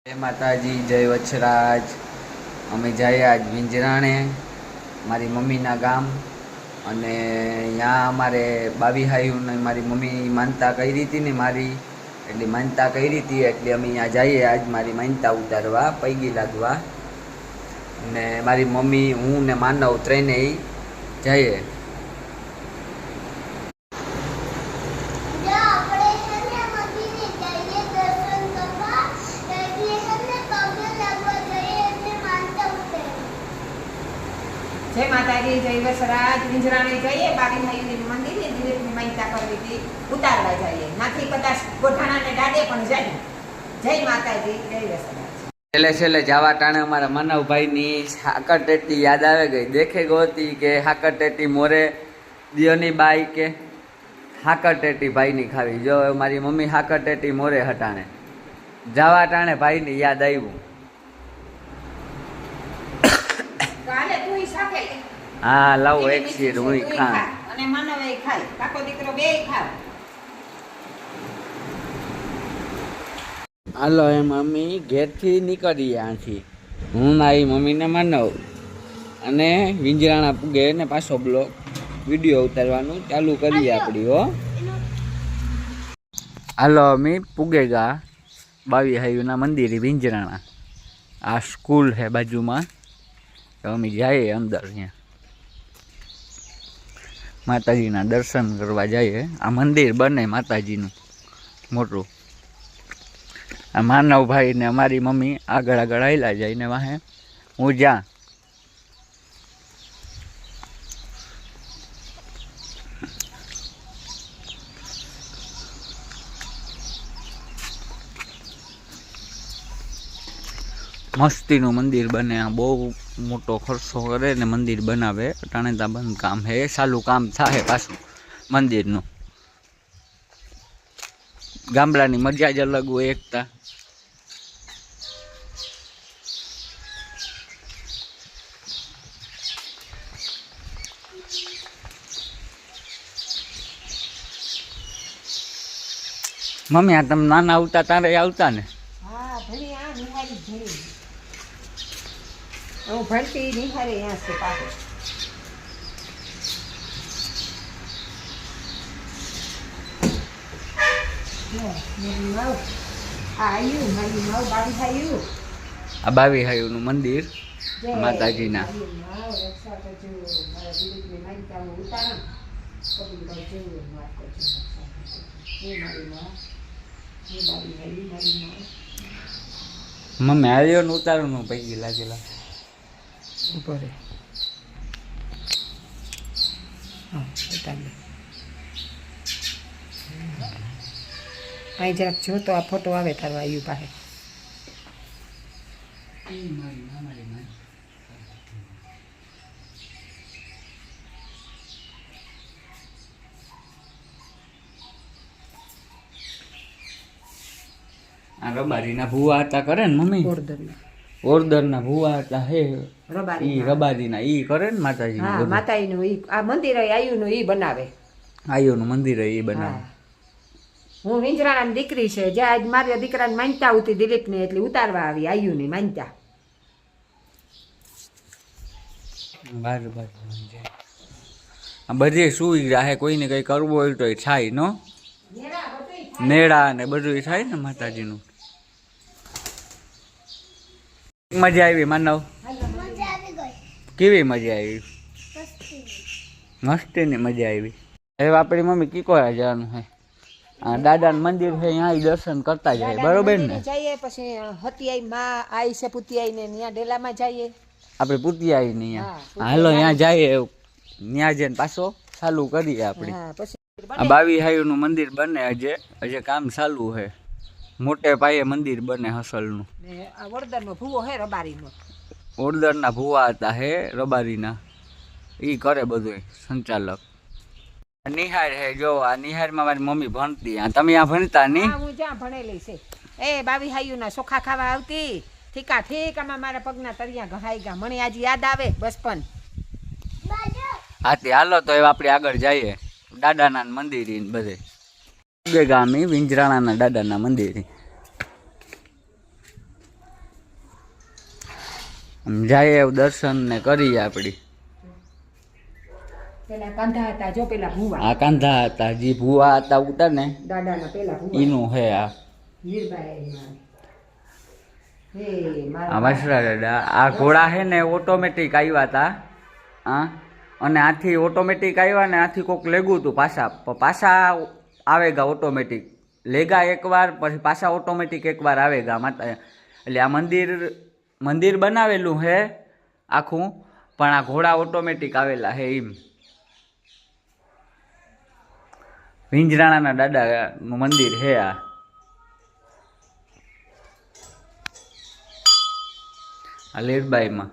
જય માતાજી, જય વચ્છરાજ। અમે જઈએ આજ વિંજરાણે મારી મમ્મીના ગામ અને ત્યાં અમારે બાવીહાયુને મારી મમ્મી માનતા કરી હતી ને મારી એટલે માનતા કરી હતી એટલે અમે ત્યાં જઈએ આજ મારી માનતા ઉતારવા પૈગી લાગવા ને મારી મમ્મી હું ને માનવ ત્રણેય જઈએ। जय माताजी, जय वसराज। विंજરાણે જઈએ બાવીભાઈની મંદિરે દિલીપની માનતા કરવી હતી ઉતારવા જઈએ નાથી કદાચ ગોઠાણાને દાડે પણ જઈએ। જય માતાજી, જય વસરાજ। છેલ્લે જવા ટાણે અમારા માનવભાઈની હાકર ટેટી યાદ આવે ગઈ। દેખે ગોતી કે હાકર ટેટી મોરે દિયોની બાઈ કે હાકર ટેટી ભાઈની ખાવી। જો મારી મમ્મી હાકર ટેટી મોરે હટાણે જવા ટાણે ભાઈની યાદ આવ્યું। હા લાવો એક શીર હું ખા અને માનવે ખાય કાકો દીકરો બે ખાવ। હાલો એ મમ્મી ઘેરથી નીકળીએ આથી હું મારી મમ્મીને માનવ અને વિંજરાણા પૂગે ને પાછો બ્લોગ વિડીયો ઉતારવાનું ચાલુ કરીએ આપણી હો। હાલો અમે પૂગેગા બાવીહાયુના મંદિરે વિંજરાણા। આ સ્કૂલ છે બાજુમાં તો અમે જઈએ અંદર ત્યાં માતાજીના દર્શન કરવા જઈએ। આ મંદિર બને માતાજીનું મોટું। આ માનવભાઈ ને અમારી મમ્મી આગળ આગળ આવેલા જાય ને વાહે હું જ્યાં મસ્તીનું મંદિર બને। આ બહુ મોટો ખર્ચો કરે ને મંદિર બનાવે અટાણે ત્યાં બંધ કામ હે ચાલુ કામ થાય પાછું મંદિરનું। ગામડાની મજા જ અલગ હોય એકતા। મમ્મી આ તમે નાના આવતા તારે આવતા ને? હા ભણી આ નિહારી ભણી હું ભણતી નિહારી અહીંયા છે પાછો। આ બાવીહાયુનું મંદિર માતાજીના। મમ્મી આવ્યો ને ઉતારવાનું પૈકી લાગેલા ઉપર અહીં જરાક જો તો આ ફોટો આવે તારો આવ્યું પાસે। આ રબારીના ભૂવા હતા કરે ને મમ્મી? ઓરદરના ભૂવા હતા હે ઈ રબારીના ઈ કરે ને માતાજી। હા માતાજીનું ઈ આ મંદિર આયુનું ઈ બનાવે। આયુનું મંદિર ઈ બનાવે। હું વિંજરાણાની દીકરી છે જે આજ મારા દીકરાની માનતા હતી દિલીપની એટલે ઉતારવા આવી આયુની માનતા। આ બધી સુવિધા હે કોઈને કઈ કરવું હોય તો થાય નો નેડા ને બધું થાય ને માતાજીનું। મજા આવી માનવ? કેવી મજા આવી? મસ્તીની મજા આવી। હવે આપણી મમ્મી કીકોરા જવાનું હે આ દાદાનું મંદિર છે ત્યાં દર્શન કરતા જાય બરોબર ને? જઈએ પછી હતિયાઈ માં આઈ છે પુતિયાઈ ને ત્યાં ડેલામાં જઈએ આપણે પુતિયાઈ ને હાલો ત્યાં જઈએ ત્યાં જઈને પાછો ચાલુ કરીએ આપણે। આ બાવીહાયુનું મંદિર બને હજે કામ ચાલુ છે મોટે પાયે મંદિર બને હસલનું। આ વડદરનો ભૂવો હે રબારીનો ઓરદરના ભૂવા હતા હે રબારીના ઈ કરે બધું સંચાલક। નિહાર હે જો આ નિહારમાં મારી મમ્મી ભણતી। તમે આ ભણતા ની? હું જ્યાં ભણેલી છે એ બાવીહાયુના ચોખા ખાવા આવતી ઠીકા ઠીકામાં મારા પગના તરિયા ઘહાઈ ગયા મને આજે યાદ આવે બચપન। હા તે હાલો તો હવે આપણે આગળ જઈએ દાદાના મંદિરે બધે ગામી વિંજરાણાના દાદાના મંદિરે। જાય એવું દર્શન ને કરીએ આપડી. પેલા કાંધા હતા જો પેલા ભૂવા આ કાંધા હતા જે ભૂવા હતા ઉતા ને દાદાના પેલા ભૂવા ઈનું હે આ વીરબાઈ હે આ વાસરા દાદા. આ ઘોડા હે ને ઓટોમેટિક આવ્યા હતા હા, અને આથી ઓટોમેટિક આવ્યા ને આથી કોક લેગું હતું પાછા આવેગા ઓટોમેટિક લેગા એકવાર પછી પાછા ઓટોમેટિક એકવાર આવેગા માતા. એટલે આ મંદિર બનાવેલું હે આખું, પણ આ ઘોડા ઓટોમેટિક આવેલા હે એમ. વિંજરાણાના દાદાનું મંદિર હે આ. આ લીરબાઈમાં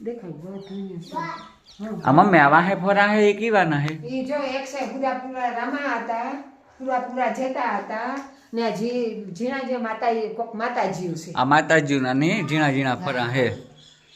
દેખાય બહુ ધુનિયા છે. આ મમ્મી આ વાહે ફરા હે એ કીવાના હે ઈ જો એક સે પૂરા રામા હતા, પૂરા જતા હતા ને ઝીણા જે માતાજી છે. આ માતાજીના ને ઝીણા ફરા હે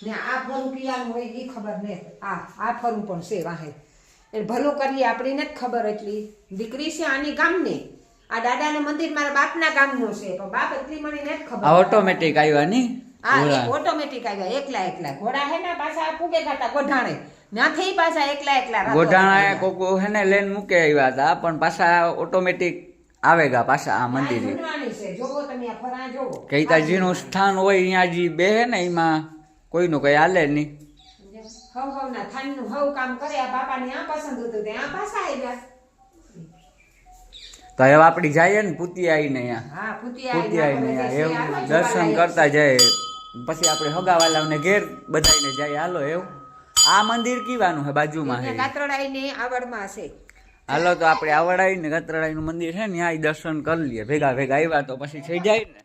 ને આ ફરું કિયાનું હોય ઈ ખબર ને આ ફરું પણ છે વાહે. એ ભલું કરીએ આપણી નથી ખબર. એટલી દીકરી છે આની ગામની. આ દાદાનું મંદિર મારા બાપના ગામનું છે, પણ બાપ એટલી મને નથી ખબર. આ ઓટોમેટિક આવ્યા ની હા ઓટોમેટિક આવ્યા એકલા ઘોડા હે ને પાછા પૂગે ખાતા ગોઢાણે ત્યાંથી પાછા એકલા ગોઢાણા કોકો હે ને લેન મૂકે આવ્યા હતા, પણ પાછા ઓટોમેટિક આવેગા પાછા આ મંદિર. છે જોવો તમે આ ફરા જોવો કઈ તા જીનું સ્થાન હોય અહીંયા જી બે હે ને એમાં કોઈનું કઈ હાલે નહીં. હવ ના થાનનું હવ કામ કરે. આ બાપાને આ પસંદ હતું તે આ પાછા આવ્યા. તો હવે આપડી જઈએ ને પૂતી આવીને અહીંયા. હા પૂતી આવીને એવું દર્શન કરતા જાય પછી આપણે હગાવાલાને ઘેર બધાઈને જાય. હાલો એવું આ મંદિર કીવાનું હે બાજુમાં હે કાતરડાઈની આવડમાં છે. હાલો તો આપણે આવડાઈ ને કાતરડાઈનું મંદિર છે ને ત્યાં દર્શન કરી લઈએ. ભેગા આવ્યા તો પછી થઈ જાય ને.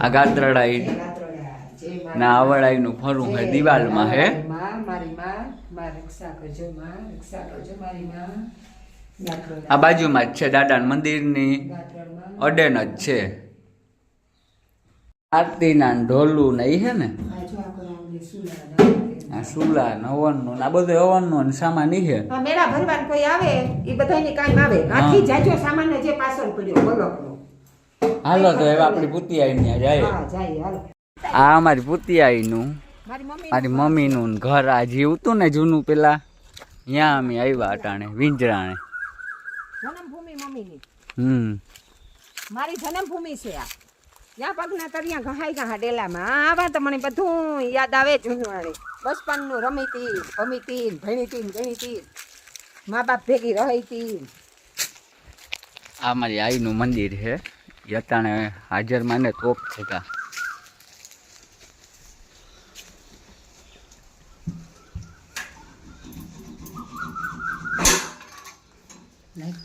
આ કાતરડાઈ ના આવડાઈનું ફરું હે દિવાલમાં હે. મારી માં રક્ષા કરજો મારી માં. આ બાજુમાં જ છે દાદાના મંદિરની અડેન જ છે. આરતીના ઢોલું ને ઈ હે ને આ સુલા ને હવનનું આ બધું હવનનું સામાન ઈ હે. મેળા ભરવાન કોઈ આવે ઈ બધાની કામ આવે. આથી જાજો સામાન જે પાછળ પડ્યો બોલો. હાલો તો હવે આપણી પુતિયાઈ ને જાય. આ અમારી પુતિયાઈનું મારી મમ્મીનું ઘર આ જીવ હતું ને જૂનું પેલા ત્યાં અમે આવ્યા અટાણે વિંજરાણે. જન્મભૂમિ મમ્મીની. મારી જન્મભૂમિ છે આ. ત્યાં પગના તરિયા ઘહાઈ ડેલામાં આવા તો મને બધું યાદ આવે જૂનવાણી. બચપનનું રમીતી ભમીતી ગણીતી મા બાપ ભેગી રહીતી. આ મારી આઈનું મંદિર છે. યતાણે હાજર માને તોપ છે કા.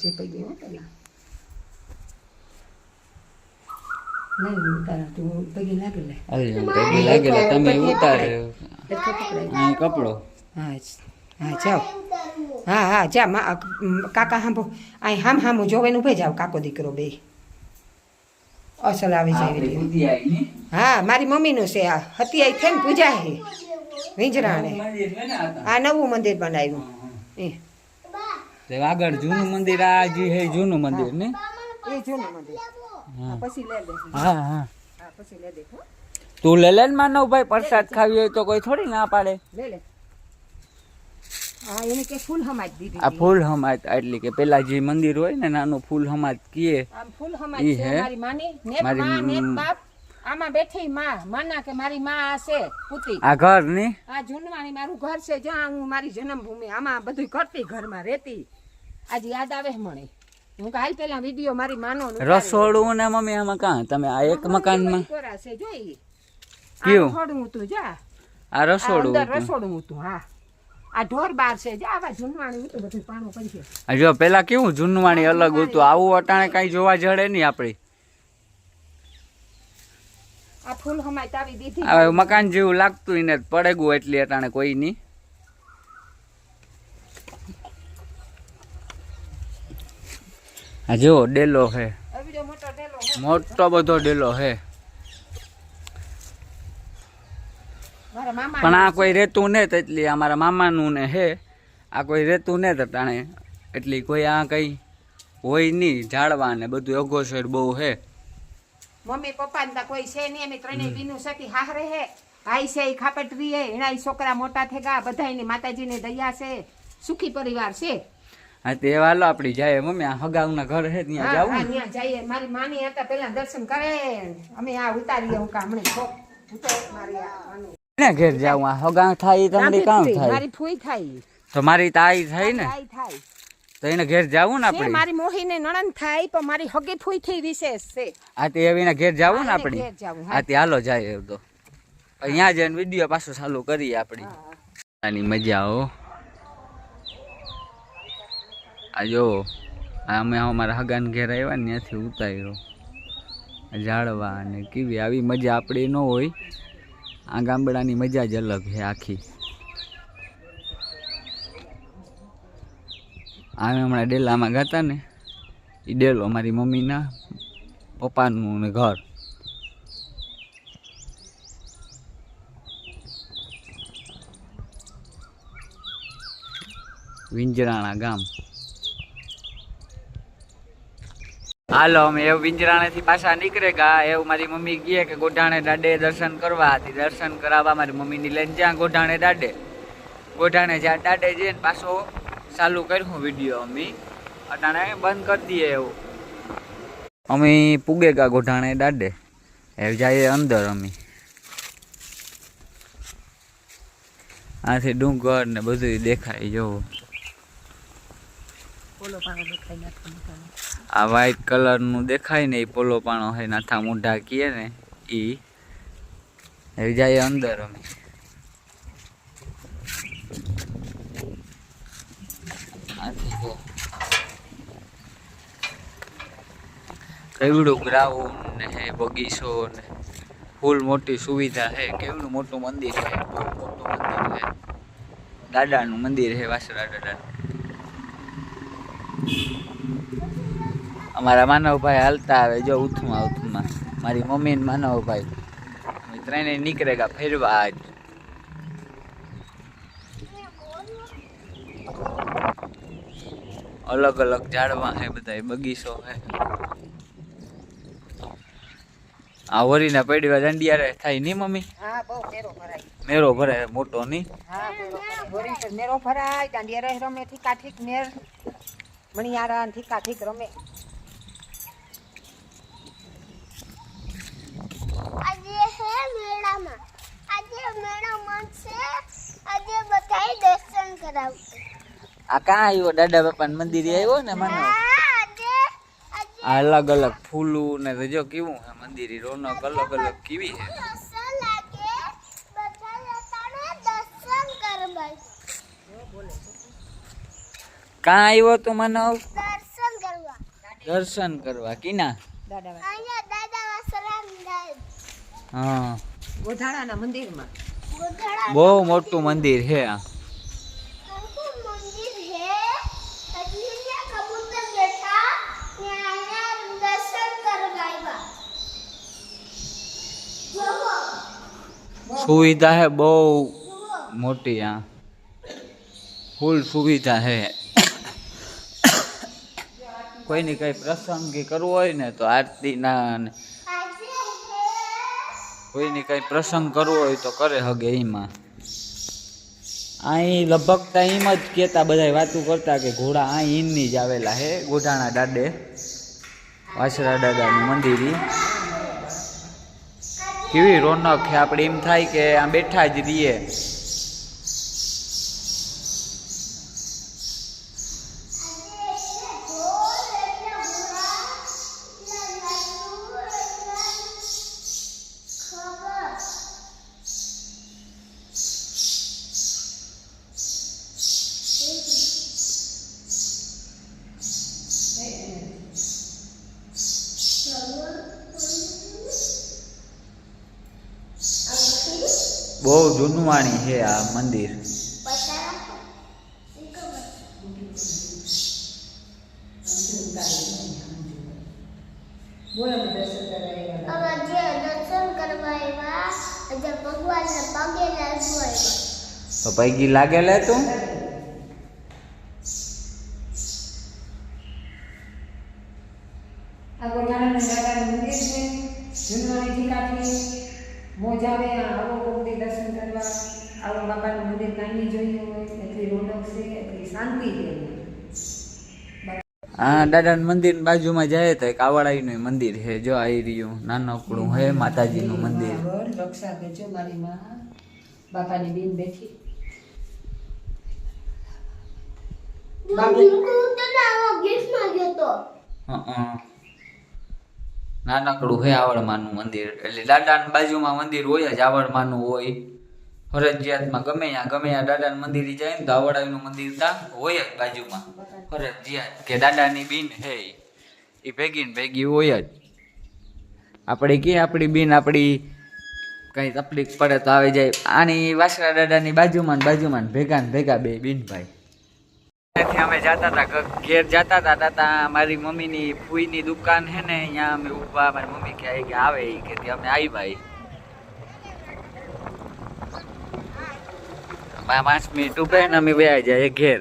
જે પૈકી હો પેલા નહીં ઉતારા તું પૈકી લાગેલા. પૈકી લાગેલા તમે ઉતારે કપડો. હા જાઓ. હા જા કાકા હાંભો અહીં હામું જોવે ઉભે જાવ. કાકો દીકરો બે અસલ આવી જાય. હા મારી મમ્મીનું છે. આ હતિયાઈ થઈને પૂજા હે વિંજરાણે. આ નવું મંદિર બનાવ્યું. આગળ જૂનું મંદિર આ જી હે જૂનું મંદિર ને એ જૂનું મંદિર. પછી લે દે. હા પછી લે દે. તું લે લે માનવ ભાઈ પ્રસાદ ખાવી હોય તો કોઈ થોડી ના પાડે. લે એને કે ફૂલ હમાજ દીધી. આ ફૂલ હમાજ એટલે કે પેલા જે મંદિર હોય ને નાનું ફૂલ હમાજ કીએ. આમ ફૂલ હમાજ છે મારી માની ને બાપ. આમાં બેઠી માના કે મારી માં આ છે પુતી. આ ઘર ની આ જૂનવાણી મારું ઘર છે જ્યાં હું મારી જન્મભૂમિ આમાં બધું કરતી ઘરમાં રહેતી. આજે યાદ આવે મને. હું કાલ પેલા વિડિયો મારી માનો રસોડું ને મમ્મી આમાં કાં તમે આ એક મકાનમાં છે જોઈ કયું રસોડું હતું જા. આ રસોડું હતું. હા આ ઢોર બાર છે જા. આવા જૂનવાણી હતું બધું પાણું કરી છે. જો પેલા કેવું જૂનવાણી અલગ હતું. આવું અટાણે કઈ જોવા જડે નહીં આપડી. આ ફૂલ હમાય તાવી દીધી. હવે મકાન જેવું લાગતું ને પડેગું એટલી અટાણે કોઈ નહીં. આ જો ડેલો હે. મોટો બધો ડેલો હે. પણ આ કોઈ રેતું ને એટલી અમારા મામાનું ને હે. આ કોઈ રેતું ને અટાણે એટલી કોઈ આ કઈ હોય નહીં, ઝાડવા ને બધું અઘોસર બહુ હે. મમ્મી પપ્પા ને કોઈ છે નહીં, અમે ત્રણેય બીનું સતી હાહરે હે, ભાઈ છે ઈ ખાપટરી હે, એના છોકરા મોટા થઈ ગયા, બધાયની માતાજીની દયા છે, સુખી પરિવાર છે. હા તે હાલો આપડી જાય મમ્મી, આ હગાવના ઘર હે ત્યાં જાવું ને. ત્યાં જઈએ. મારી માની હતા પેલા દર્શન કરે, અમે આ ઉતારીએ હું કામણે મારી ને ઘેર જાવું, આ હગા થાય તમને કામ થાય, મારી ફૂઈ થાય તો મારી તાઈ થાય ને, થાય તો એને ઘેર જાવું ને આપણે. મારી મોહીને નણંદ થાય પણ મારી હગી ફૂઈ થી વિશેષ છે. આ તે હવે એના ઘેર જાવું ને આપણે. ઘેર જાવું. આ તે હાલો જાય એવું તો અહીંયા જઈને વિડીયો પાછો ચાલુ કરીએ આપણી. આની મજા હો. આ જો અમે અમારા હગાને ઘેર આવ્યા ને ત્યાંથી ઉતાર્યો ઝાડવા અને કેવી આવી મજા આપણી ન હોય. આ ગામડાની મજા જ અલગ છે આખી. અમે હમણાં ડેલામાં ગાતા ને, એ ડેલો મારી મમ્મીના પપ્પાનું ને ઘર. વિંજરાણા ગામ. હાલો અમે એવું વિંજરાણાથી પાછા નીકળે ગયા એવું મારી મમ્મી કહે કે ગોઢાણે દાડે દર્શન કરવા હતી. દર્શન કરાવવા મારી મમ્મીની લઈને જ્યાં ગોઢાણે દાડે, ગોઢાણે જ્યાં દાડે જઈને પાછો ચાલુ કર્યું વિડીયો. અમે અટાણે બંધ કરી દઈએ એવું. અમે પૂગે ગયા ગોઢાણે દાડે, એ જઈએ અંદર. અમે આથી ડુંગર ને બધું દેખાય. જોવો આ વ્હાઈટ કલર નું દેખાય ને, એ પોલો પાણો હે નાથા મોઢા કીએ ને ઈ. એ જાય અંદર. અમે કેવડું ગ્રાઉન્ડ ને હે, બગીચો ને ફૂલ મોટી સુવિધા હે. કેવડું મોટું મંદિર હે, બહુ મોટું મંદિર હે. દાદાનું મંદિર હે, વાસરા દાદાનું. અમારા માનવભાઈ હાલતા આવે જો ઉથમાં ઉથમાં. મારી મમ્મી ને માનવભાઈ અમે ત્રણેય નીકળે ગયા ફેરવા. આજ અલગ અલગ ઝાડવા હે, બધા બગીચો હે. આ વરીના પેડવા દંડિયારે થાય ની મમ્મી? હા બહુ મેરો ભરાય. મેરો ભરાય મોટો ની? હા મેરો ભરાય. દાંડિયા રમે ઠીકા ઠીક મેર મણિયારા ઠીકા ઠીક રમે. આજે હે મેળામાં, આજે મેળામાં છે, આજે બધાય દર્શન કરાવશે. આ કાં આવ્યો દાદા બાપા મંદિરે આવ્યો ને મને. આ અલગ અલગ ફૂલું ને જો કેવું હે મંદિર. રોનક અલગ અલગ કેવી હે. કાં આવ્યો તું માનવ? દર્શન કરવા. કીના? હા ગોધાણાના મંદિરમાં. બહુ મોટું મંદિર હે આ. સુવિધા હે બહુ મોટી. આ ફૂલ સુવિધા હે. કોઈની કઈ પ્રસંગ કરવો હોય ને તો આરતી ના, કોઈની કઈ પ્રસંગ કરવો હોય તો કરે હગે એમાં. અહીં લગભગ તો એમ જ કહેતા બધા વાતું કરતા કે ઘોડા અહીં ની જ આવેલા હે ગોઢાણા દાડે, વાસરા દાદાનું મંદિર. કેવી રોનક છે. આપણે એમ થાય કે આ બેઠા જ રહીએ. બહુ જૂનવાણી છે આ મંદિર. તો પૈકી લાગે લે તું. આ ગોઠાણાના દાદાનું મંદિર છે જૂનવાણીથી કાઠી મોજ આવે આવો કોકથી દર્શન કરવા આવો બાપાનું મંદિર કાંઈ જોયું હોય એટલી રોનક છે એટલી શાંતિ છે હા દાદાના મંદિર બાજુમાં જાય તો કાવડાઈનું મંદિર છે જો આવી રહ્યું નાનકડું હે માતાજીનું મંદિર. બરાબર રક્ષા કરજો મારી માં બાપાની બેન બેઠી નાનકડું હે આવડમાનું મંદિર એટલે દાદાની બાજુમાં મંદિર હોય જ આવડમાનું હોય ફરજિયાતમાં ગમે ત્યાં દાદાનું મંદિર જાય ને તો આવડાઈનું મંદિર ત્યાં હોય જ બાજુમાં ફરજિયાત કે દાદાની બીન હે એ ભેગી ને ભેગી હોય જ. આપણે કે આપણી બીન આપણી કઈ તકલીફ પડે તો આવી જાય. આની વાસરા દાદાની બાજુમાં ને ભેગા બે બીનભાઈ. ત્યાંથી અમે જતા હતા ઘેર જતા હતા મારી મમ્મીની ફૂઈની દુકાન છે ને અહીંયા અમે ઊભા મારી મમ્મી કે આવે કે અમે આવ્યા 5 મિનિટ ઉભા ને અમે વયા જાય ઘેર.